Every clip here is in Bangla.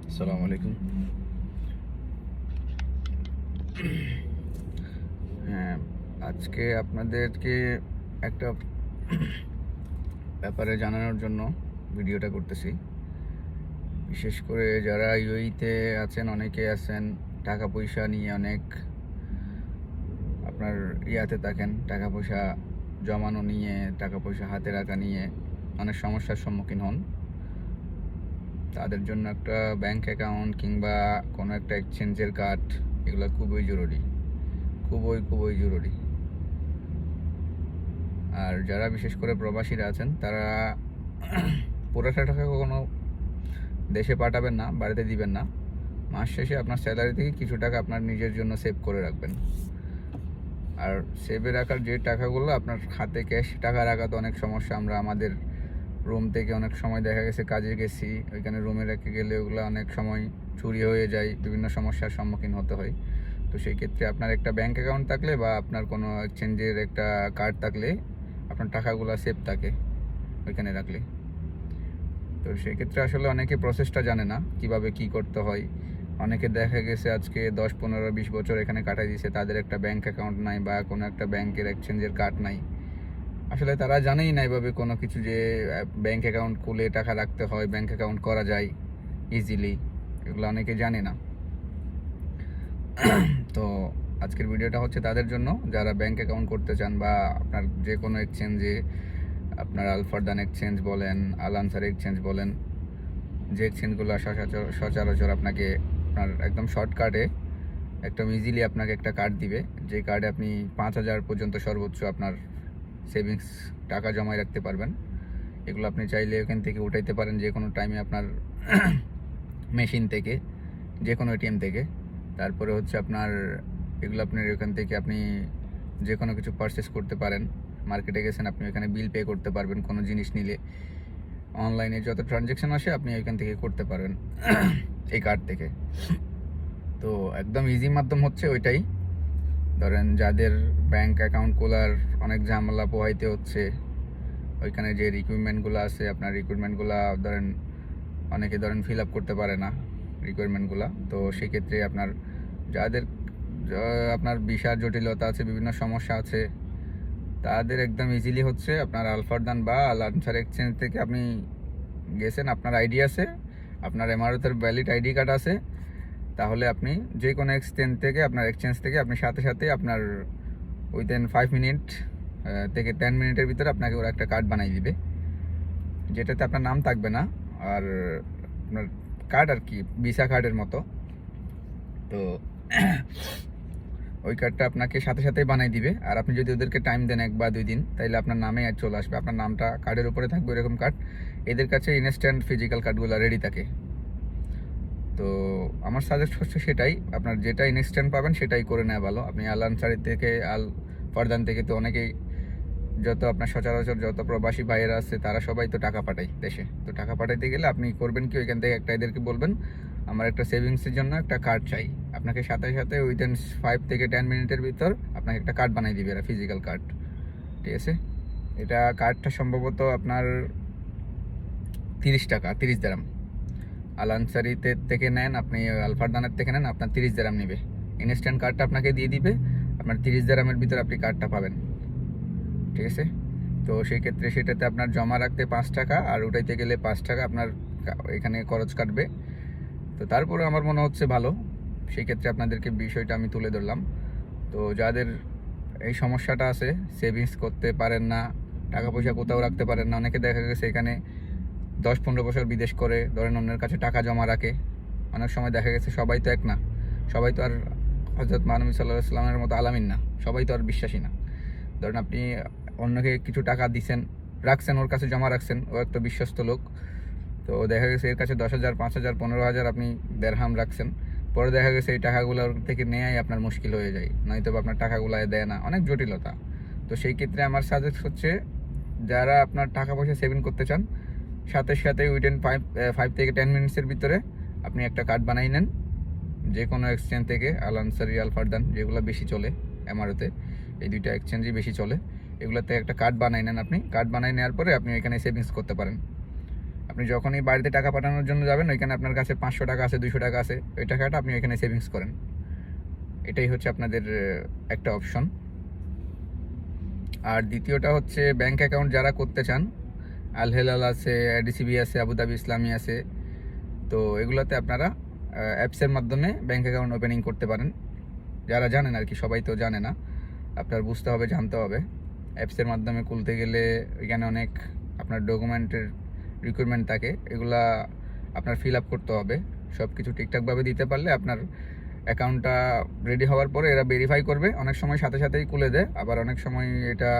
আসসালামু আলাইকুম। হ্যাঁ, আজকে আপনাদেরকে একটা ব্যাপারে জানানোর জন্য ভিডিওটা করতেছি। বিশেষ করে যারা ইউএইতে আছেন, অনেকে আছেন টাকা পয়সা নিয়ে অনেক আপনার ইয়াতে থাকেন, টাকা পয়সা জমানো নিয়ে, টাকা পয়সা হাতে রাখা নিয়ে অনেক সমস্যার সম্মুখীন হন। তাদের জন্য একটা ব্যাংক অ্যাকাউন্ট কিংবা কোনো একটা এক্সচেঞ্জের কার্ড এগুলো খুবই জরুরি, খুবই জরুরি। আর যারা বিশেষ করে প্রবাসীরা আছেন, তারা পুরোটা টাকা কখনো দেশে পাঠাবেন না, বাড়িতে দিবেন না। মাস শেষে আপনার স্যালারি থেকে কিছু টাকা আপনার নিজের জন্য সেভ করে রাখবেন। আর সেভে রাখার যে টাকাগুলো আপনার হাতে ক্যাশ টাকা রাখা তো অনেক সমস্যা। আমরা আমাদের রুম থেকে অনেক সময় দেখা গেছে কাজে গেছি, ওইখানে রুমে রেখে গেলে ওগুলো অনেক সময় চুরি হয়ে যায়, বিভিন্ন সমস্যার সম্মুখীন হতে হয়। তো সেই ক্ষেত্রে আপনার একটা ব্যাংক অ্যাকাউন্ট থাকলে বা আপনার কোনো এক্সচেঞ্জের একটা কার্ড থাকলে আপনার টাকাগুলো সেভ থাকে ওইখানে রাখলে। তো সেই ক্ষেত্রে আসলে অনেকে প্রসেসটা জানে না কিভাবে কি করতে হয়। অনেকে দেখা গেছে আজকে 10, 15, 20 বছর এখানে কাটাই দিয়েছে, তাদের একটা ব্যাংক অ্যাকাউন্ট নাই বা কোনো একটা ব্যাংকের এক্সচেঞ্জের কার্ড নাই। আসলে তারা জানেই না এভাবে কোনো কিছু যে ব্যাংক অ্যাকাউন্ট খুলে টাকা রাখতে হয়, ব্যাংক অ্যাকাউন্ট করা যায় ইজিলি, এগুলো অনেকে জানে না। তো আজকের ভিডিওটা হচ্ছে তাদের জন্য যারা ব্যাংক অ্যাকাউন্ট করতে চান বা আপনার যে কোনো এক্সচেঞ্জে, আপনার আলফারদান এক্সচেঞ্জ বলেন, আল আনসার এক্সচেঞ্জ বলেন, যে এক্সচেঞ্জগুলো সচরাচর আপনাকে আপনার একদম শর্টকাটে একদম ইজিলি আপনাকে একটা কার্ড দিবে, যে কার্ডে আপনি 5,000 পর্যন্ত সর্বোচ্চ আপনার সেভিংস টাকা জমায় রাখতে পারবেন। এগুলো আপনি চাইলে এখান থেকে উঠাইতে পারেন যে কোনো টাইমে আপনার মেশিন থেকে, যে কোনো এটিএম থেকে। তারপরে হচ্ছে আপনার এগুলো আপনার এখান থেকে আপনি যে কোনো কিছু পারচেস করতে পারেন। মার্কেটে গেছেন, আপনি এখানে বিল পে করতে পারবেন কোনো জিনিস নিলে। অনলাইনে যত ট্রানজ্যাকশন আসে আপনি ওইখান থেকে করতে পারবেন এই কার্ড থেকে। তো একদম ইজি মাধ্যম হচ্ছে ওইটাই। ধরেন যাদের ব্যাংক অ্যাকাউন্ট খোলার অনেক ঝামেলা পোহাইতে হচ্ছে, ওইখানে যে রিকোয়ারমেন্টগুলো আছে, আপনার রিকোয়ারমেন্টগুলো ধরেন অনেকে ফিল আপ করতে পারে না রিকোয়ারমেন্টগুলো। তো সেক্ষেত্রে যাদের আপনার ভিসার জটিলতা আছে, বিভিন্ন সমস্যা আছে, তাদের একদম ইজিলি হচ্ছে আপনার আলফারদান বা আল আনসার এক্সচেঞ্জ থেকে আপনি গেছেন, আপনার আইডি আছে, আপনার এমআরএতের ভ্যালিড আইডি কার্ড আছে, তাহলে আপনি যে কোনো এক্সচেঞ্জ থেকে আপনি সাথে সাথে আপনার উইদিন 5 মিনিট থেকে 10 মিনিটের ভিতরে আপনাকে ওরা একটা কার্ড বানিয়ে দিবে, যেটাতে আপনার নাম থাকবে না। আর আপনার কার্ড আর কি ভিসা কার্ডের মতো। তো ওই কার্ডটা আপনাকে সাথে সাথেই বানাই দিবে। আর আপনি যদি ওদেরকে টাইম দেন 1 বা 2 দিন, তাইলে আপনার নামে আর চলে আসবে, আপনার নামটা কার্ডের উপরে থাকবে। এরকম কার্ড এদের কাছে ইনস্ট্যান্ট ফিজিক্যাল কার্ডগুলো রেডি থাকে। তো আমার সাজেস্ট হচ্ছে সেটাই, আপনার যেটা ইনস্ট্যান্ট পাবেন সেটাই করে নেওয়া ভালো। আপনি আল আনসারি থেকে, আল ফারদান থেকে তো অনেকেই, যত আপনার সচরাচর যত প্রবাসী ভাইয়েরা আছে তারা সবাই তো টাকা পাঠায় দেশে। তো টাকা পাঠাইতে গেলে আপনি করবেন কি, ওইখান থেকে একটা এদেরকে বলবেন আমার একটা সেভিংসের জন্য একটা কার্ড চাই। আপনাকে সাথে সাথে উইদিন 5 থেকে 10 মিনিটের ভিতর আপনাকে একটা কার্ড বানিয়ে দিবে এরা, ফিজিক্যাল কার্ড। ঠিক আছে, এটা কার্ডটা সম্ভবত আপনার 30 টাকা, 30 দিরহাম। আল আনসারিতে থেকে নেন, আপনি আলফারদানের থেকে নেন, আপনার 30 দিরহাম নেবে। ইনস্ট্যান্ট কার্ডটা আপনাকে দিয়ে দিবে, আপনার 30 দিরহামের ভিতরে আপনি কার্ডটা পাবেন। ঠিক আছে, তো সেই ক্ষেত্রে সেটাতে আপনার জমা রাখতে 5 টাকা আর উঠাইতে গেলে 5 টাকা আপনার এখানে খরচ কাটবে। তো তারপরে আমার মনে হচ্ছে ভালো, সেই ক্ষেত্রে আপনাদেরকে বিষয়টা আমি তুলে ধরলাম। তো যাদের এই সমস্যাটা আছে, সেভিংস করতে পারেন না, টাকা পয়সা কোথাও রাখতে পারেন না, অনেকে দেখা গেছে এখানে 10-15 বছর বিদেশ করে ধরেন অন্যের কাছে টাকা জমা রাখে। অনেক সময় দেখা গেছে সবাই তো এক না, সবাই তো আর হযরত মহানবী সাল্লাল্লাহু আলাইহি ওয়াসাল্লামের মতো আলামিন না, সবাই তো আর বিশ্বাসী না। ধরেন আপনি অন্যকে কিছু টাকা দিচ্ছেন, রাখছেন, ওর কাছে জমা রাখছেন, ও একটা বিশ্বস্ত লোক। তো দেখা গেছে এর কাছে 10,000, 5,000, 15,000 আপনি দেড়হাম রাখছেন। পরে দেখা গেছে এই টাকাগুলোর থেকে নেয়াই আপনার মুশকিল হয়ে যায়, নয়তো আপনার টাকাগুলো দেয় না, অনেক জটিলতা। তো সেই ক্ষেত্রে আমার সাজেস্ট হচ্ছে, যারা আপনার টাকা পয়সা সেভিং করতে চান, সাথে সাথে উইদিন 5 থেকে 10 মিনিটসের ভিতরে আপনি একটা কার্ড বানাই নেন যে কোনো এক্সচেঞ্জ থেকে, আল আনসারি, আল ফারদান, যেগুলো বেশি চলে এমআরওতে, এই দুইটা এক্সচেঞ্জই বেশি চলে। এগুলোতে একটা কার্ড বানাই নেন। আপনি কার্ড বানাই নেওয়ার পরে আপনি এখানে সেভিংস করতে পারেন। আপনি যখনই বাড়িতে টাকা পাঠানোর জন্য যাবেন, ওইখানে আপনার কাছে 500 টাকা আছে, 200 টাকা আছে, ওই টাকাটা আপনি ওইখানে সেভিংস করেন। এটাই হচ্ছে আপনাদের একটা অপশন। আর দ্বিতীয়টা হচ্ছে ব্যাংক অ্যাকাউন্ট যারা করতে চান, আল হেলাল আছে, ডিসিবি আছে, আবুধাবি ইসলামী আছে, তো এগুলোতে আপনারা অ্যাপসের মাধ্যমে ব্যাংক অ্যাকাউন্ট ওপেনিং করতে পারেন। যারা জানেন আর কি, সবাই তো জানে না, আপনার বুঝতে হবে, জানতে হবে। অ্যাপসের মাধ্যমে খুলতে গেলে এখানে অনেক আপনার ডকুমেন্টের রিকোয়ারমেন্ট থাকে, এগুলা আপনার ফিল আপ করতে হবে। সব কিছু ঠিকঠাকভাবে দিতে পারলে আপনার অ্যাকাউন্টটা রেডি হওয়ার পরে এরা ভেরিফাই করবে। অনেক সময় সাথে সাথেই খুলে দেয়, আবার অনেক সময় এটা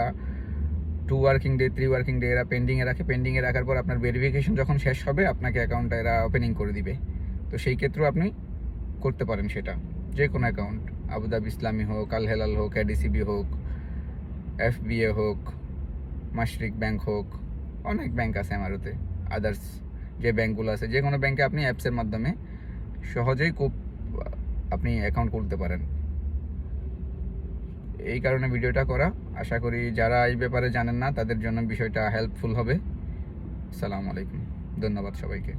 2 ওয়ার্কিং ডে, 3 ওয়ার্কিং ডে এরা পেন্ডিংয়ে রাখে। পেন্ডিংয়ে রাখার পর আপনার ভেরিফিকেশন যখন শেষ হবে, আপনাকে অ্যাকাউন্টটা এরা ওপেনিং করে দিবে। তো সেই ক্ষেত্রেও আপনি করতে পারেন সেটা, যে কোনো অ্যাকাউন্ট, আবুধাবি ইসলামী হোক, আল হেলাল হোক, এডিসিবি হোক, এফবিএ হোক, মাশরিক ব্যাংক হোক, অনেক ব্যাংক আছে আমারতে, আদার্স যে ব্যাংকগুলো আছে, যে কোনো ব্যাংকে আপনি অ্যাপসের মাধ্যমে সহজেই খুব আপনি অ্যাকাউন্ট খুলতে পারেন। এই কারণে ভিডিওটা করা। আশা করি যারা এই ব্যাপারে জানেন না তাদের জন্য বিষয়টা হেল্পফুল হবে। আসসালামু আলাইকুম, ধন্যবাদ সবাইকে।